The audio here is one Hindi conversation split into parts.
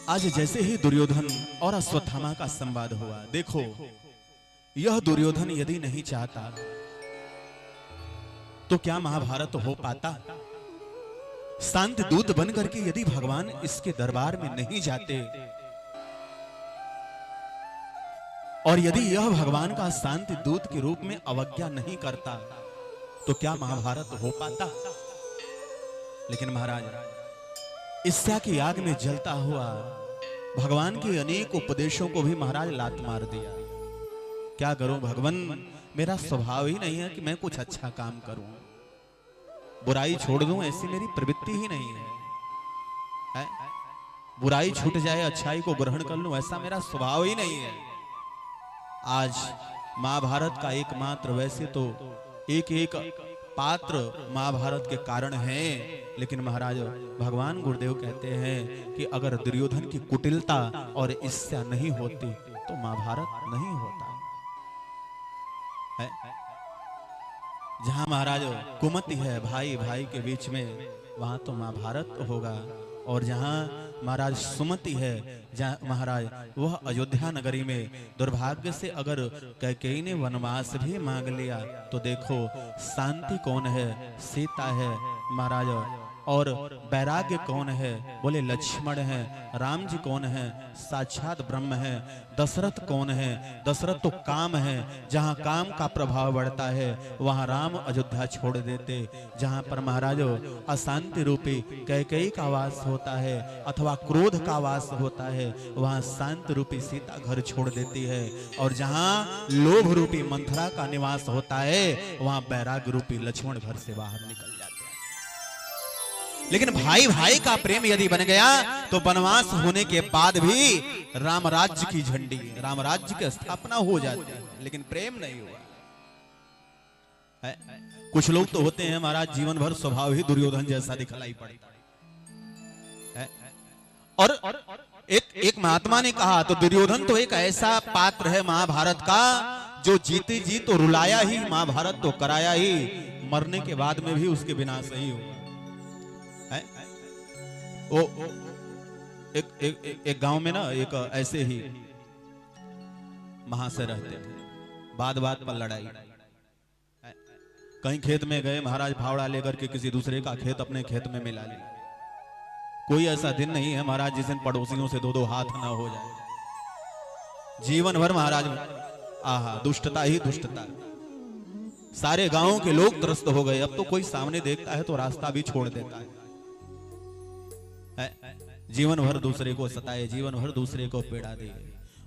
आज जैसे ही दुर्योधन और अश्वत्थामा का संवाद हुआ, देखो यह दुर्योधन यदि नहीं चाहता तो क्या महाभारत हो पाता? शांति दूत बनकर के यदि भगवान इसके दरबार में नहीं जाते और यदि यह भगवान का शांति दूत के रूप में अवज्ञा नहीं करता तो क्या महाभारत हो पाता? लेकिन महाराज ईर्ष्या की आग में जलता हुआ भगवान के अनेक उपदेशों को भी महाराज लात मार दिया। क्या करूं भगवान, मेरा स्वभाव ही नहीं है कि मैं कुछ अच्छा काम करूं, बुराई छोड़ दूं ऐसी मेरी प्रवृत्ति ही नहीं है। बुराई छूट जाए अच्छाई को ग्रहण कर लूं ऐसा मेरा स्वभाव ही नहीं है। आज महाभारत का एकमात्र वैसे तो एक एक पात्र महाभारत के कारण है, लेकिन महाराज भगवान गुरुदेव कहते हैं कि अगर दुर्योधन की कुटिलता और ईर्ष्या नहीं होती तो महाभारत नहीं होता है। जहां महाराज कुमति है भाई भाई के बीच में, वहां तो महाभारत होगा। और जहां महाराज सुमति है, जहां महाराज वह अयोध्या नगरी में दुर्भाग्य से अगर कैकेयी ने वनवास भी मांग लिया तो देखो शांति कौन है? सीता है महाराज। और वैराग्य कौन है? बोले लक्ष्मण है। राम जी कौन है? साक्षात ब्रह्म है। दशरथ कौन है? दशरथ तो काम है। जहां काम का प्रभाव बढ़ता है वहां राम अयोध्या छोड़ देते। जहां पर महाराज अशांति रूपी कैकेयी का वास होता है अथवा क्रोध का वास होता है वहां शांति रूपी सीता घर छोड़ देती है। और जहां लोभ रूपी मंथरा का निवास होता है वहां वैराग्य रूपी लक्ष्मण घर से बाहर निकल जाते हैं। लेकिन भाई भाई का प्रेम यदि बन गया तो वनवास होने के बाद भी राम राज्य की झंडी, राम राज्य की स्थापना हो जाती है, लेकिन प्रेम नहीं हुआ है। कुछ लोग तो होते हैं महाराज जीवन भर स्वभाव ही दुर्योधन जैसा दिखलाई पड़ता है। और एक महात्मा ने कहा तो दुर्योधन तो एक ऐसा पात्र है महाभारत का जो जीते जी तो रुलाया ही, महाभारत तो कराया ही, मरने के बाद में भी उसके विनाश ही हुआ है। वो एक गांव में ना एक ऐसे ही महाशय रहते थे, बात बात पर लड़ाई। कहीं खेत में गए महाराज, फावड़ा लेकर के किसी दूसरे का खेत अपने खेत में मिला लिया। कोई ऐसा दिन नहीं है महाराज जिस दिन पड़ोसियों से दो दो हाथ ना हो जाए। जीवन भर महाराज आहा दुष्टता ही दुष्टता। सारे गांव के लोग त्रस्त हो गए। अब तो कोई सामने देखता है तो रास्ता भी छोड़ देता है। जीवन भर दूसरे को सताए, जीवन भर दूसरे को पीड़ा दे।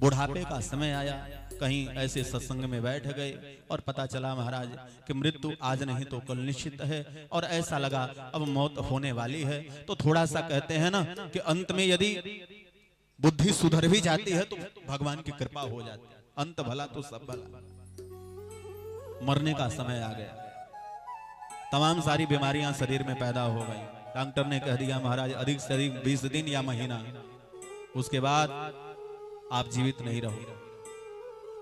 बुढ़ापे का समय आया, कहीं ऐसे सत्संग में बैठ गए और पता चला महाराज कि मृत्यु आज नहीं तो कल निश्चित है। और ऐसा लगा अब मौत होने वाली है। तो थोड़ा सा कहते हैं ना कि अंत में यदि बुद्धि सुधर भी जाती है तो भगवान की कृपा हो जाती है। अंत भला तो सब भला। मरने का समय आ गया, तमाम सारी बीमारियां शरीर में पैदा हो गई। डॉक्टर ने कह दिया महाराज अधिक से अधिक 20 दिन या महीना, उसके बाद आप जीवित नहीं रहोगे।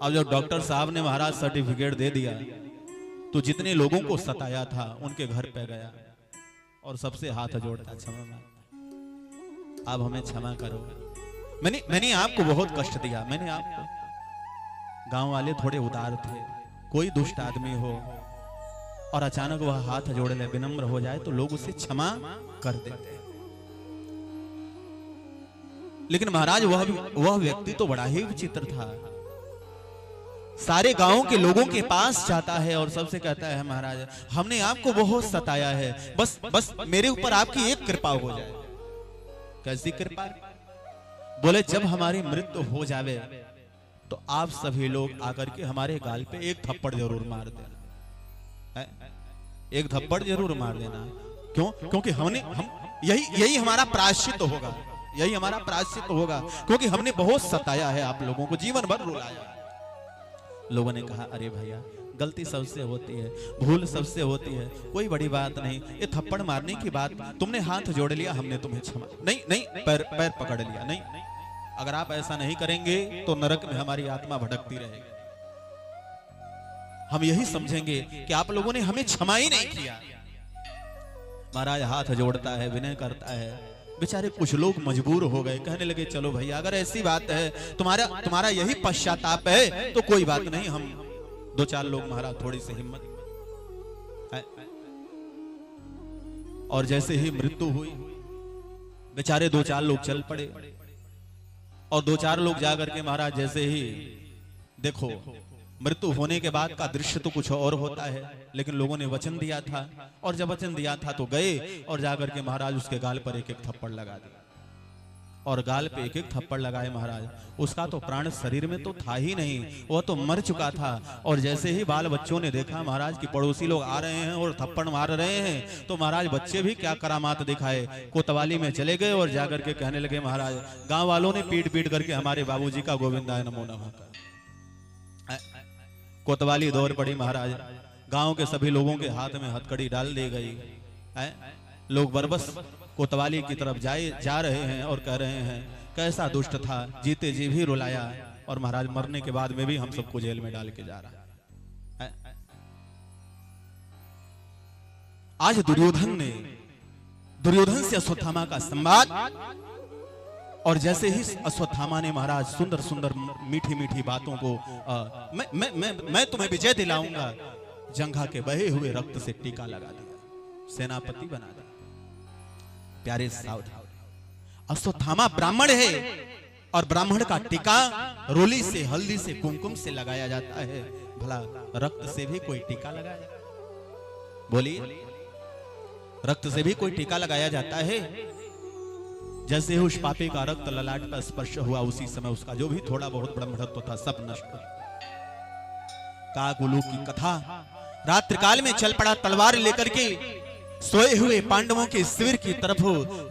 अब जब डॉक्टर साहब ने महाराज सर्टिफिकेट दे दिया तो जितने लोगों को सताया था उनके घर पे गया और सबसे हाथ जोड़ता, क्षमा मांगता, आप हमें क्षमा करो। मैंने आपको बहुत कष्ट दिया। मैंने आपको, गांव वाले थोड़े उदार थे, कोई दुष्ट आदमी हो और अचानक वह हाथ जोड़ ले, विनम्र हो जाए तो लोग उसे क्षमा कर देते। लेकिन महाराज वह व्यक्ति तो बड़ा ही विचित्र था। सारे गांव के लोगों के पास जाता है और सबसे कहता है महाराज हमने आपको बहुत सताया है, बस मेरे ऊपर आपकी एक कृपा हो जाए। कैसी कृपा? बोले जब हमारी मृत्यु हो जावे तो आप सभी लोग आकर के हमारे गाल पे एक थप्पड़ जरूर मार देना। एक थप्पड़ जरूर मार देना। क्यों? क्योंकि यही हमारा प्रायश्चित होगा, यही हमारा प्रायश्चित होगा, क्योंकि हमने बहुत सताया है आप लोगों को, जीवन भर रुलाया। लोगों ने कहा अरे भैया गलती सबसे होती है, भूल सबसे होती है, कोई बड़ी बात नहीं। ये थप्पड़ मारने की बात, तुमने हाथ जोड़ लिया, हमने तुम्हें क्षमा नहीं पैर पकड़ लिया। नहीं, अगर आप ऐसा नहीं करेंगे तो नरक में हमारी आत्मा भटकती रहेगी। हम यही समझेंगे कि आप लोगों ने हमें क्षमा ही नहीं किया। महाराज हाथ जोड़ता है, विनय करता है, बेचारे कुछ लोग मजबूर हो गए, कहने लगे चलो भैया अगर ऐसी बात है, तुम्हारा यही पश्चाताप है तो कोई बात नहीं, हम दो चार लोग महाराज थोड़ी सी हिम्मत है। और जैसे ही मृत्यु हुई बेचारे दो चार लोग चल पड़े, और दो चार लोग जाकर के महाराज जैसे ही, देखो मृत्यु होने के बाद का दृश्य तो कुछ और होता है, लेकिन लोगों ने वचन दिया था, और जब वचन दिया था तो गए और जाकर के महाराज उसके गाल पर एक एक थप्पड़ लगा दिया, और गाल पे एक एक थप्पड़ लगाए महाराज। उसका तो प्राण शरीर में तो था ही नहीं, वह तो मर चुका था। और जैसे ही बाल बच्चों ने देखा महाराज कि पड़ोसी लोग आ रहे हैं और थप्पड़ मार रहे हैं, तो महाराज बच्चे भी क्या करामात दिखाए, कोतवाली में चले गए और जाकर के कहने लगे महाराज, गांव वालों ने पीट पीट करके हमारे बाबूजी का गोविंदाय नमो नमः कर। कोतवाली दौड़ पड़ी महाराज, गांव के सभी लोगों के हाथ में हथकड़ी डाल दी गई। लोग बरबस कोतवाली की तरफ जा रहे हैं और कह रहे हैं कैसा दुष्ट था, जीते जी भी रुलाया, और महाराज मरने के बाद में भी हम सबको जेल में डाल के जा रहा है। आज दुर्योधन से अश्वत्थामा का संवाद, और जैसे ही अश्वत्थामा ने महाराज सुंदर सुंदर मीठी मीठी बातों को मैं तुम्हें विजय दिलाऊंगा, जंघा के बहे हुए रक्त से टीका लगा दिया, सेनापति बना दिया। प्यारे सावधान, अश्वत्थामा ब्राह्मण है, और ब्राह्मण का टीका रोली से, हल्दी से, कुमकुम से लगाया जाता है। भला रक्त से भी कोई टीका लगाया जाता है? बोलिए, रक्त से भी कोई टीका लगाया जाता है? जैसे ही उस पापी का रक्त ललाट पर स्पर्श हुआ, उसी समय उसका जो भी थोड़ा बहुत ब्रह्मत्व था सब नष्ट हो। काकुलू की कथा, रात्रि काल में चल पड़ा तलवार लेकर के सोए हुए पांडवों के शिविर की तरफ,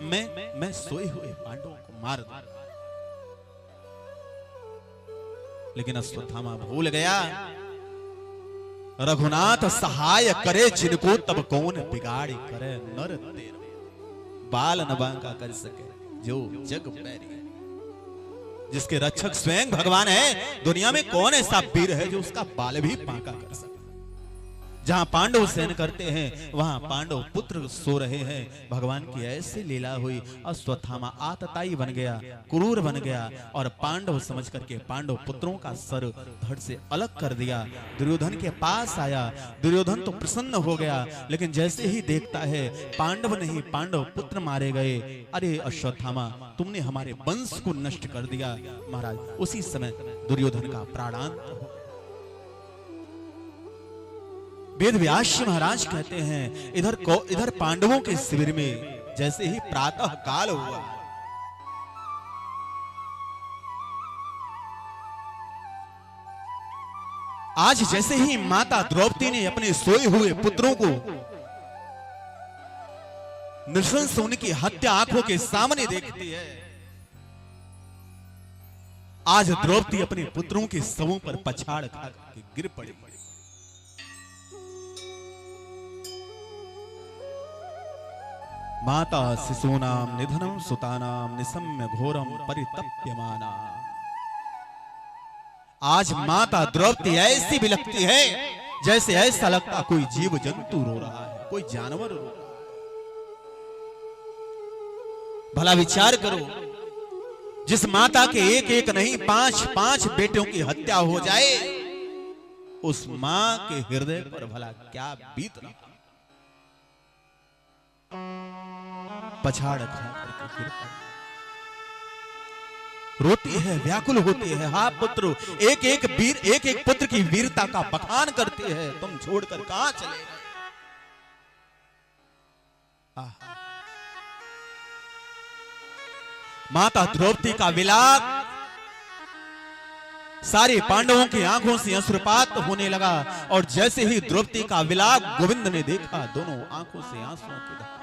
मैं सोए हुए पांडवों को मार दूं। लेकिन अश्वत्थामा भूल गया, रघुनाथ सहाय करे जिनको तब कौन बिगाड़ करे, नर तेरा बाल न बांका कर सके जो जग बैरी। जिसके रक्षक स्वयं भगवान है, दुनिया में कौन ऐसा वीर है जो उसका बाल भी बांका कर सके। जहां पांडव शयन करते हैं वहां पांडव पुत्र सो रहे हैं। भगवान की ऐसी लीला हुई, अश्वत्थामा आतताई बन गया, क्रूर बन गया, और पांडव समझ करके पांडव पुत्रों का सर धड़ से अलग कर दिया। दुर्योधन के पास आया, दुर्योधन तो प्रसन्न हो गया, लेकिन जैसे ही देखता है पांडव नहीं पांडव पुत्र मारे गए, अरे अश्वत्थामा तुमने हमारे वंश को नष्ट कर दिया। महाराज उसी समय दुर्योधन का प्राणांत हो। वेद व्यास महाराज कहते हैं, इधर पांडवों के शिविर में जैसे ही प्रातः काल हुआ, आज जैसे ही माता द्रौपदी ने अपने सोए हुए पुत्रों को नृशंस उनकी हत्या आंखों के सामने देखती है, आज द्रौपदी अपने पुत्रों के शवों पर पछाड़ खा के गिर पड़ी। माता शिशूनाम निधनम सुतानाम निसम्य घोरम परितप्यमाना। आज माता द्रौपदी ऐसी बिलखती है जैसे ऐसा लगता कोई जीव जंतु रो रहा है, कोई जानवर रो रहा है। भला विचार करो, जिस माता के एक एक नहीं 5-5 बेटों की हत्या हो जाए, उस मां के हृदय पर भला क्या बीत रहा। पछाड़ खा करके गिर रोती है, व्याकुल होती है, हा पुत्र, एक एक पुत्र की वीरता का बखान करती है, तुम छोड़कर कहां चले गए। माता द्रौपदी का विलाप सारे पांडवों की आंखों से अश्रुपात होने लगा, और जैसे ही द्रौपदी का विलाप गोविंद ने देखा, दोनों आंखों से आंसुओं की धारा।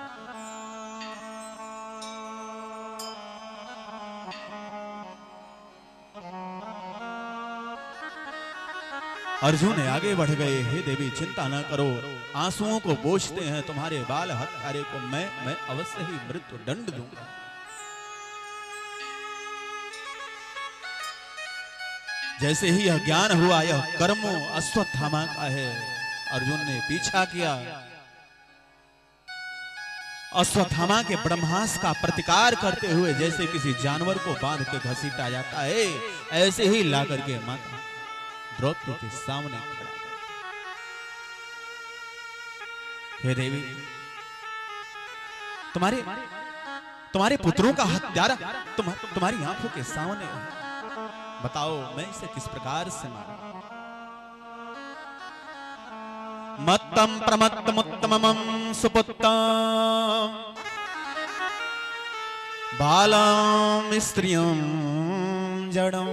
अर्जुन आगे बढ़ गए, हे देवी चिंता न करो, आंसुओं को पोंछते हैं तुम्हारे बाल हत्यारे को मैं अवश्य ही मृत्यु दंड दूंगा। जैसे ही यह ज्ञान हुआ यह कर्म अश्वत्थामा का है, अर्जुन ने पीछा किया अश्वत्थामा के ब्रह्मास्त्र का प्रतिकार करते हुए जैसे किसी जानवर को बांध के घसीटा जाता है, ऐसे ही ला करके माता द्रौपदी के सामने खड़ा कर। हे देवी, तुम्हारे पुत्रों का हत्यारा तुम्हारी आंखों के सामने है, बताओ मैं इसे किस प्रकार से मारूं? मत्तम प्रमत्तमुत्तमं सुपुत्तम बालम स्त्रियं जड़म।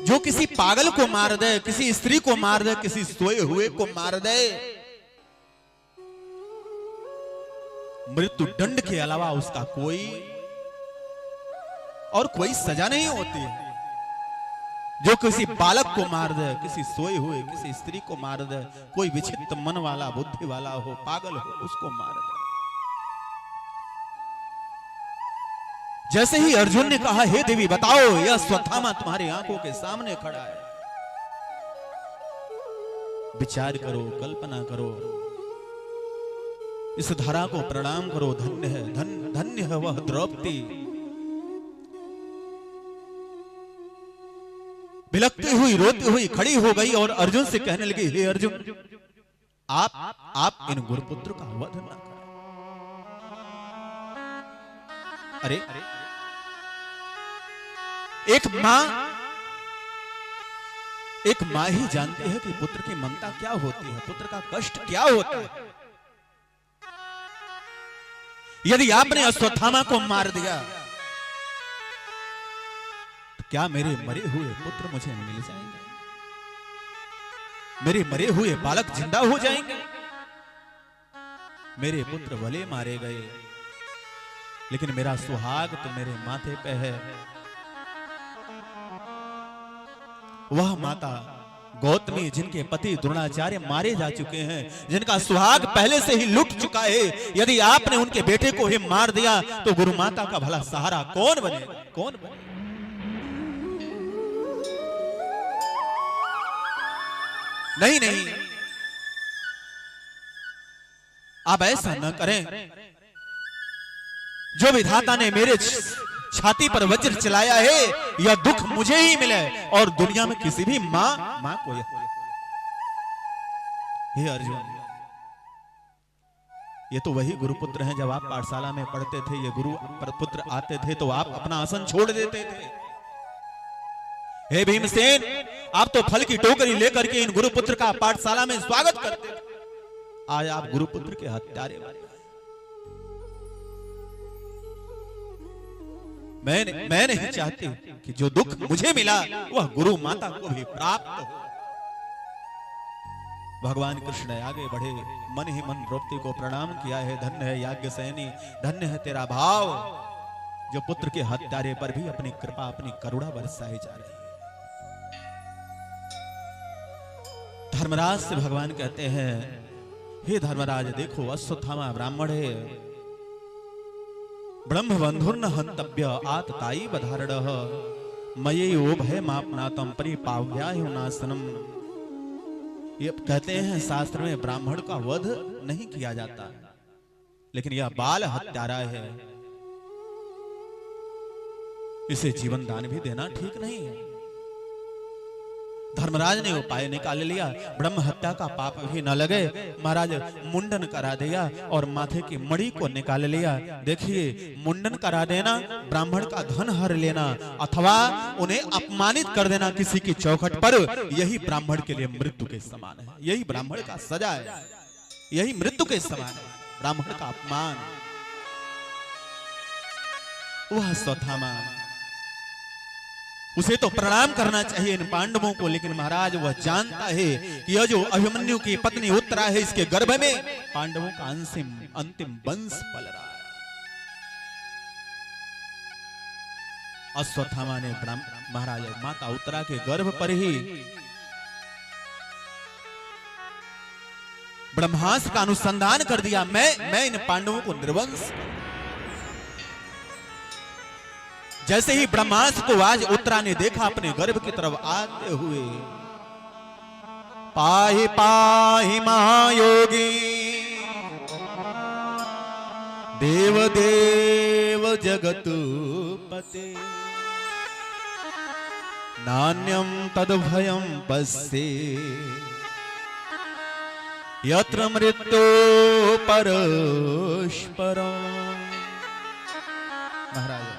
जो किसी पागल को मार दे, किसी स्त्री को मार दे, किसी सोए हुए को मार दे, मृत्यु दंड के अलावा उसका कोई सजा नहीं होती है। जो किसी बालक को मार दे, किसी सोए हुए, किसी स्त्री को मार दे, कोई विचित्र मन वाला, बुद्धि वाला हो, पागल हो, उसको मार दे। जैसे ही अर्जुन ने कहा, हे देवी बताओ, यह अश्वत्थामा तुम्हारी आंखों के सामने खड़ा है, विचार करो, कल्पना करो, इस धरा को प्रणाम करो। धन्य है, धन्य है वह द्रौपदी। बिलखती हुई, रोती हुई खड़ी हो गई और अर्जुन से कहने लगी, हे अर्जुन, आप इन गुरुपुत्र का वध न करें। अरे एक मां ही जानती है कि पुत्र की ममता क्या होती है, पुत्र का कष्ट क्या होता है। यदि आपने अश्वत्थामा को मार दिया तो क्या मेरे मरे हुए पुत्र मुझे मिल जाएंगे? मेरे मरे हुए बालक जिंदा हो जाएंगे? मेरे पुत्र भले मारे गए, लेकिन मेरा सुहाग तो मेरे माथे पे है। वह माता गौतमी, जिनके पति द्रोणाचार्य मारे जा चुके हैं, जिनका सुहाग पहले से ही लुट चुका है, यदि आपने उनके बेटे को ही मार दिया तो गुरु माता का भला सहारा कौन बनेगा? कौन बनेगा? नहीं, आप ऐसा न करें। जो विधाता ने मेरे छाती पर वज्र चलाया है, यह दुख मुझे ही मिले और दुनिया में किसी भी मां को। हे अर्जुन, ये तो वही गुरुपुत्र हैं। जब आप पाठशाला में पढ़ते थे, ये गुरु पुत्र आते थे तो आप अपना आसन छोड़ देते थे। हे भीमसेन, आप तो फल की टोकरी लेकर के इन गुरुपुत्र का पाठशाला में स्वागत करते थे। आज आप गुरुपुत्र के हत्यारे बने। मैं नहीं चाहती कि जो दुख मुझे मिला वह गुरु माता को भी प्राप्त हो। भगवान कृष्ण आगे बढ़े, मन ही मन द्रौपदी को प्रणाम किया है। धन्य है याज्ञसेनी, धन्य है तेरा भाव, जो पुत्र के हत्यारे पर भी अपनी कृपा, अपनी करुणा बरसाई जा रही है। धर्मराज से भगवान कहते हैं, हे धर्मराज देखो, अश्वत्थामा ब्राह्मण है, ब्रह्म बंधुर्न हंतव्य आतताई बधारणः मयेयो भयमापनातम परिपाव्यायुनासनम। ये कहते हैं शास्त्र में ब्राह्मण का वध नहीं किया जाता, लेकिन यह बाल हत्यारा है, इसे जीवन दान भी देना ठीक नहीं है। धर्मराज ने उपाय निकाल लिया, ब्रह्म हत्या का पाप भी न लगे। महाराज मुंडन करा दिया और माथे की मणि को निकाल लिया। देखिए, मुंडन करा देना, ब्राह्मण का धन हर लेना अथवा उन्हें अपमानित कर देना किसी की चौखट पर, यही ब्राह्मण के लिए मृत्यु के समान है। यही ब्राह्मण का सजा है, यही मृत्यु के समान है, ब्राह्मण का अपमान। वह अश्वत्थामा, उसे तो प्रणाम करना चाहिए इन पांडवों को, लेकिन महाराज वह जानता है कि यह जो अभिमन्यु की पत्नी उत्तरा है, इसके गर्भ में पांडवों का अंतिम वंश पल रहा है। अश्वत्थामा ने महाराज माता उत्तरा के गर्भ पर ही ब्रह्मास्त्र का अनुसंधान कर दिया। मैं इन पांडवों को निर्वंश। जैसे ही ब्रह्मास्त्र को आज उत्तरा ने देखा अपने गर्भ की तरफ आते हुए, पाहि पाहि महायोगी देव देव जगतपते नान्यं तद्भयं पश्ये यत्र मृत्यु परस्परम्। महाराज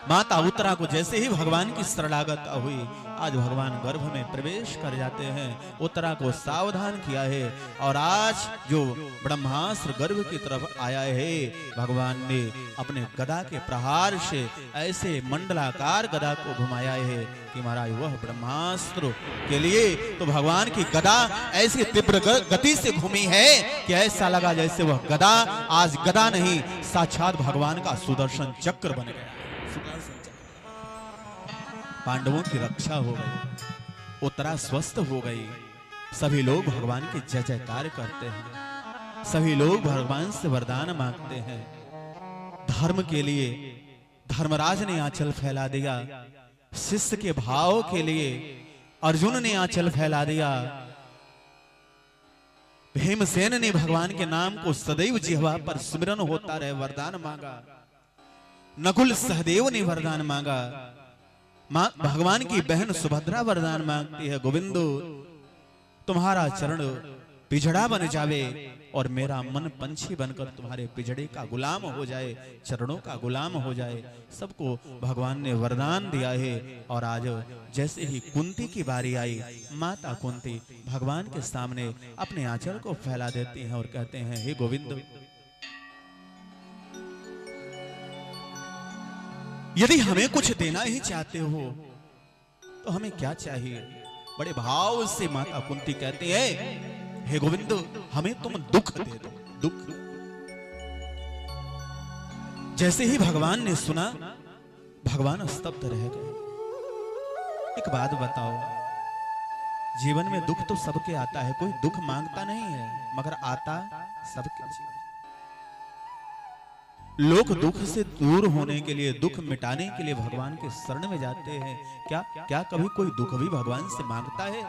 माता उत्तरा को जैसे ही भगवान की शरणागत हुई, आज भगवान गर्भ में प्रवेश कर जाते हैं। उत्तरा को सावधान किया है और आज जो ब्रह्मास्त्र गर्भ की तरफ आया है, भगवान ने अपने गदा के प्रहार से ऐसे मंडलाकार गदा को घुमाया है कि महाराज वह ब्रह्मास्त्र के लिए तो भगवान की गदा ऐसी तीव्र गति से घूमी है कि ऐसा लगा जैसे वह गदा आज गदा नहीं, साक्षात भगवान का सुदर्शन चक्र बन गया। पांडवों की रक्षा हो गई, उत्तरा स्वस्थ हो गई। सभी लोग भगवान की जय जयकार करते हैं, सभी लोग भगवान से वरदान मांगते हैं। धर्म के लिए धर्मराज ने आंचल फैला दिया, शिष्य के भाव के लिए अर्जुन ने आंचल फैला दिया। भीमसेन ने भगवान के नाम को सदैव जिह्वा पर स्मरण होता रहे वरदान मांगा। नकुल सहदेव ने वरदान मांगा। भगवान की बहन सुभद्रा वरदान मांगती है, गोविंदो तुम्हारा चरण पिजड़ा बन जावे और मेरा मन पंछी बनकर तुम्हारे पिजड़े का गुलाम हो जाए, चरणों का गुलाम हो जाए। सबको भगवान ने वरदान दिया है। और आज जैसे ही कुंती की बारी आई, माता कुंती भगवान के सामने अपने आंचल को फैला देती हैं और कहते हैं, हे गोविंद, यदि हमें कुछ देना ही चाहते हो तो हमें क्या चाहिए? बड़े भाव से माता कुंती कहती है, हे गोविंद, हमें तुम दुख दे दो, दुख। जैसे ही भगवान ने सुना, भगवान स्तब्ध रह गए। एक बात बताओ, जीवन में दुख तो सबके आता है, कोई दुख मांगता नहीं है, मगर आता सबके जीवन। लोग दुख से दूर होने के लिए, दुख मिटाने के लिए भगवान के शरण में जाते हैं। क्या कभी कोई दुख भी भगवान से मांगता है?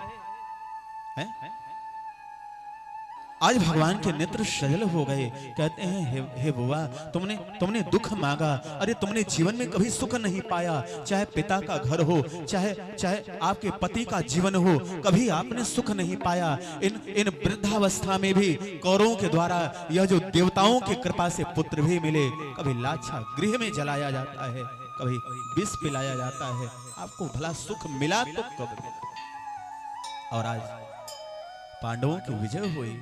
आज भगवान के नेत्र सजल हो गए। कहते हैं, हे बुआ, तुमने दुख मांगा। अरे तुमने जीवन में कभी सुख नहीं पाया, चाहे पिता का घर हो, चाहे आपके पति का जीवन हो, कभी आपने सुख नहीं पाया। इन वृद्धावस्था में भी कौरवों के द्वारा यह जो देवताओं की कृपा से पुत्र भी मिले, कभी लाछा गृह में जलाया जाता है, कभी विष पिलाया जाता है। आपको भला सुख मिला तो कब मिला? और आज पांडवों की विजय हुई।